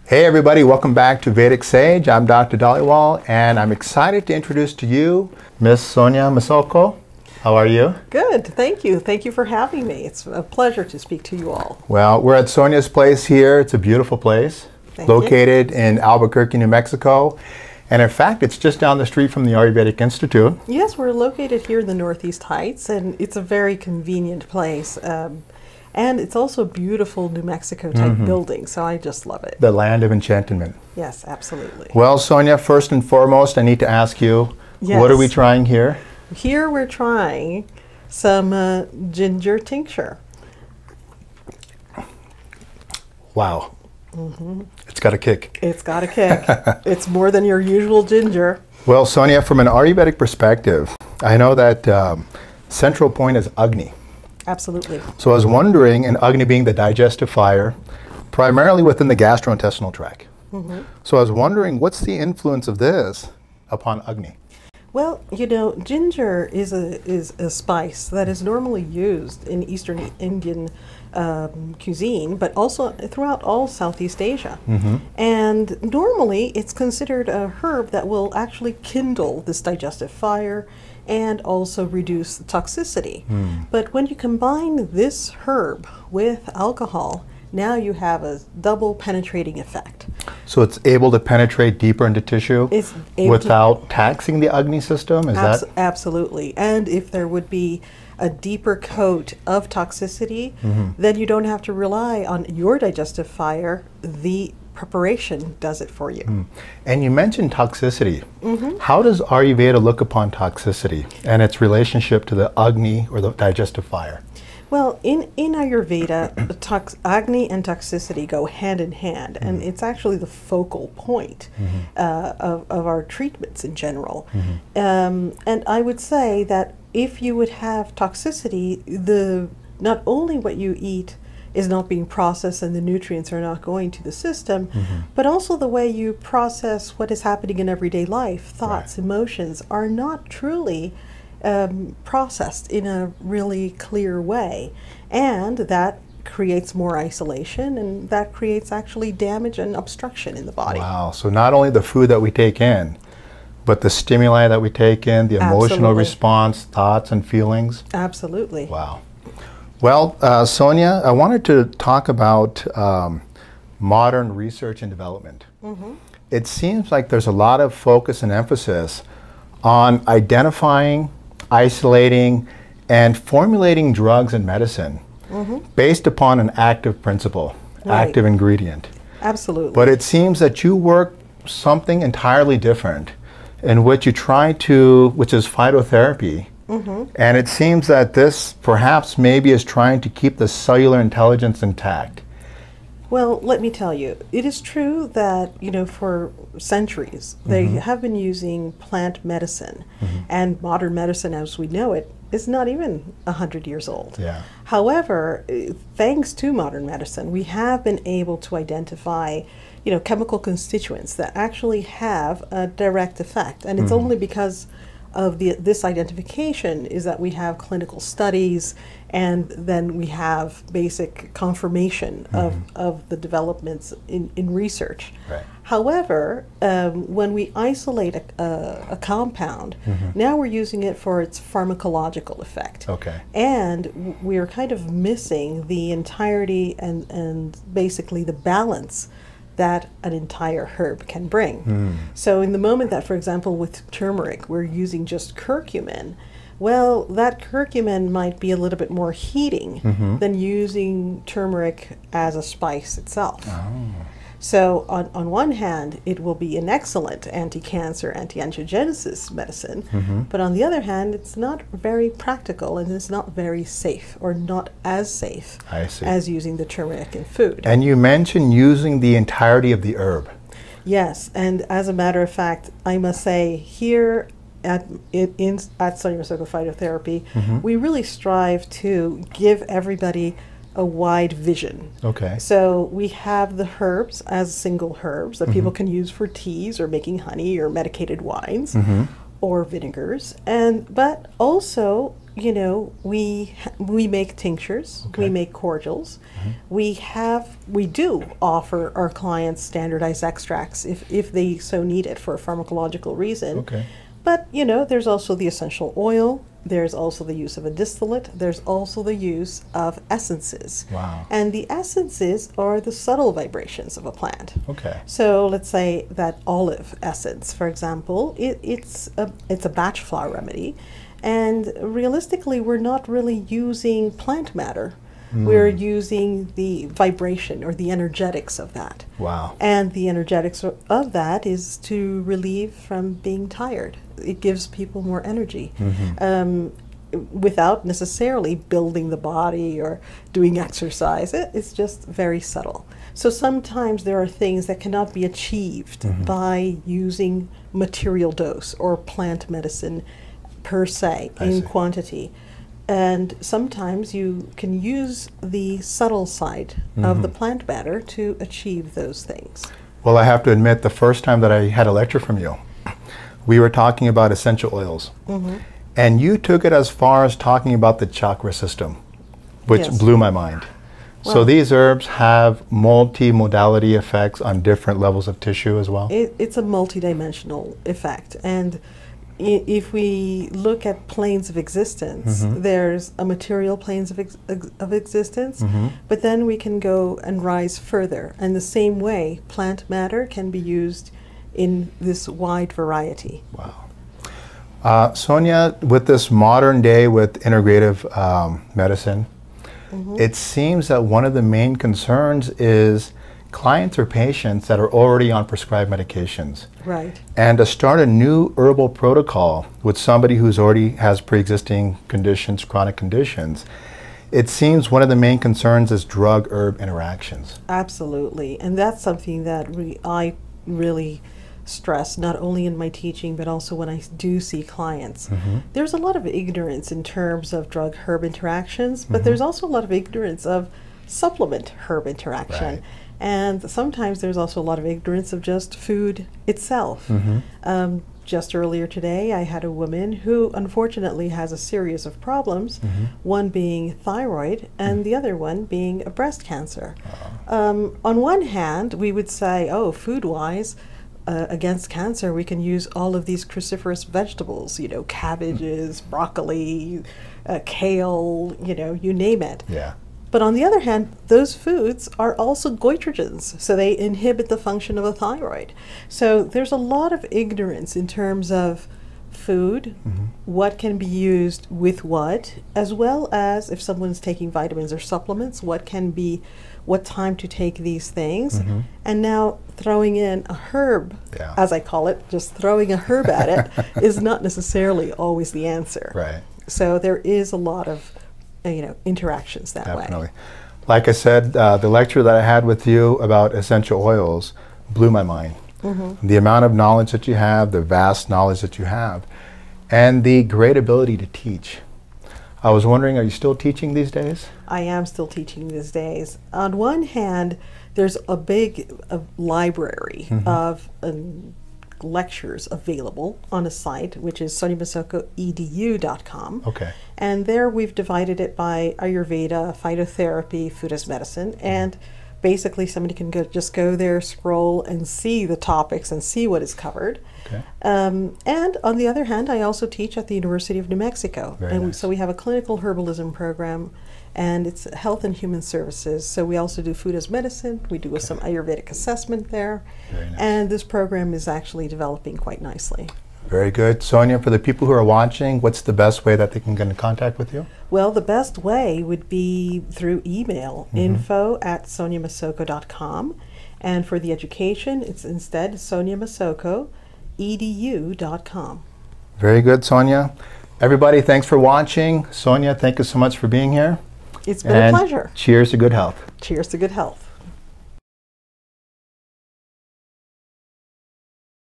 Hey everybody, welcome back to Vedic Sage. I'm Dr. Dhaliwal and I'm excited to introduce to you Miss Sonia Masocco. How are you? Good, thank you. Thank you for having me. It's a pleasure to speak to you all. Well, we're at Sonia's place here. It's a beautiful place, located in Albuquerque, New Mexico. And in fact, it's just down the street from the Ayurvedic Institute. Yes, we're located here in the Northeast Heights, and it's a very convenient place. And it's also a beautiful New Mexico type building, so I just love it. The land of enchantment. Yes, absolutely. Well, Sonia, first and foremost, I need to ask you, what are we trying here? Here we're trying some ginger tincture. Wow. It's got a kick. It's got a kick. It's more than your usual ginger. Well, Sonia, from an Ayurvedic perspective, I know that central point is Agni. Absolutely. So I was wondering, and Agni being the digestive fire, primarily within the gastrointestinal tract. So I was wondering, what's the influence of this upon Agni? Well, you know, ginger is a spice that is normally used in Eastern Indian cuisine, but also throughout all Southeast Asia. And normally it's considered a herb that will actually kindle this digestive fire and also reduce the toxicity. But when you combine this herb with alcohol, now you have a double penetrating effect. So it's able to penetrate deeper into tissue without taxing the Agni system? Is that? Absolutely. And if there would be a deeper coat of toxicity, then you don't have to rely on your digestive fire. The preparation does it for you. And you mentioned toxicity. How does Ayurveda look upon toxicity and its relationship to the Agni or the digestive fire? Well, in Ayurveda, Agni and toxicity go hand in hand, and it's actually the focal point of our treatments in general. And I would say that if you would have toxicity, not only what you eat is not being processed and the nutrients are not going to the system, but also the way you process what is happening in everyday life. Thoughts, emotions are not truly processed in a really clear way. And that creates more isolation, and that creates actually damage and obstruction in the body. Wow, so not only the food that we take in, but the stimuli that we take in, the emotional response, thoughts and feelings. Absolutely. Wow. Well, Sonia, I wanted to talk about modern research and development. It seems like there's a lot of focus and emphasis on identifying, isolating, and formulating drugs and medicine based upon an active principle, active ingredient. Absolutely. But it seems that you work something entirely different in which you try to, which is phytotherapy. And it seems that this perhaps maybe is trying to keep the cellular intelligence intact. Well, let me tell you, it is true that, you know, for centuries, they have been using plant medicine, and modern medicine as we know it is not even 100 years old. However, thanks to modern medicine, we have been able to identify, you know, chemical constituents that actually have a direct effect, and it's only because of this identification is that we have clinical studies, and then we have basic confirmation of the developments in research. However, when we isolate a compound, now we're using it for its pharmacological effect. And we're kind of missing the entirety and basically the balance that an entire herb can bring. So in the moment that, for example, with turmeric, we're using just curcumin, well, that curcumin might be a little bit more heating than using turmeric as a spice itself. So on one hand, it will be an excellent anti-cancer, anti-angiogenesis medicine, but on the other hand, it's not very practical and it's not very safe, or not as safe as using the turmeric in food. And you mentioned using the entirety of the herb. Yes, and as a matter of fact, I must say here at Sonia Masocco Phytotherapy, we really strive to give everybody a wide vision. So we have the herbs as single herbs that people can use for teas or making honey or medicated wines or vinegars, but also you know, we make tinctures, we make cordials, we do offer our clients standardized extracts if they so need it for a pharmacological reason. Okay. But, you know, there's also the essential oil, there's also the use of a distillate, there's also the use of essences. Wow. And the essences are the subtle vibrations of a plant. Okay. So let's say that olive essence, for example, it's a batch flower remedy. And realistically, we're not really using plant matter. We're using the vibration or the energetics of that. Wow. And the energetics of that is to relieve from being tired. It gives people more energy without necessarily building the body or doing exercise. It's just very subtle. So sometimes there are things that cannot be achieved by using material dose or plant medicine per se in quantity. And sometimes you can use the subtle side of the plant matter to achieve those things. Well, I have to admit, the first time that I had a lecture from you, we were talking about essential oils. And you took it as far as talking about the chakra system, which blew my mind. So these herbs have multi-modality effects on different levels of tissue as well? It's a multidimensional effect. And if we look at planes of existence, there's a material planes of existence, but then we can go and rise further. And the same way, plant matter can be used in this wide variety. Wow. Sonia, with this modern day with integrative medicine, it seems that one of the main concerns is clients or patients that are already on prescribed medications. Right. And to start a new herbal protocol with somebody who's already has pre-existing conditions, chronic conditions, it seems one of the main concerns is drug-herb interactions. Absolutely. And that's something that I really stress, not only in my teaching, but also when I do see clients. There's a lot of ignorance in terms of drug-herb interactions, but there's also a lot of ignorance of supplement-herb interaction. Right. And sometimes there's also a lot of ignorance of just food itself. Just earlier today, I had a woman who unfortunately has a series of problems, one being thyroid and the other one being a breast cancer. On one hand, we would say, oh, food-wise, against cancer, we can use all of these cruciferous vegetables, you know, cabbages, broccoli, kale, you know, you name it. Yeah. But on the other hand, those foods are also goitrogens, so they inhibit the function of the thyroid. So there's a lot of ignorance in terms of food, what can be used with what, as well as if someone's taking vitamins or supplements, what time to take these things. And now throwing in a herb, as I call it, just throwing a herb at it is not necessarily always the answer. Right. So there is a lot of interactions that way. Definitely. Like I said, the lecture that I had with you about essential oils blew my mind. The amount of knowledge that you have, the vast knowledge that you have, and the great ability to teach. I was wondering, are you still teaching these days? I am still teaching these days. On one hand, there's a big library of lectures available on a site, which is soniamasoccoedu.com. Okay. And there we've divided it by Ayurveda, Phytotherapy, food as medicine, and basically somebody can just go there, scroll, and see the topics and see what is covered. Okay. And on the other hand, I also teach at the University of New Mexico. Very nice. So we have a clinical herbalism program, and it's health and human services. So we also do food as medicine. We do some Ayurvedic assessment there. Very nice. And this program is actually developing quite nicely. Very good. Sonia, for the people who are watching, what's the best way that they can get in contact with you? Well, the best way would be through email, info@soniamasocco.com. And for the education, it's instead soniamasoccoedu.com. Very good, Sonia. Everybody, thanks for watching. Sonia, thank you so much for being here. It's been a pleasure. Cheers to good health. Cheers to good health.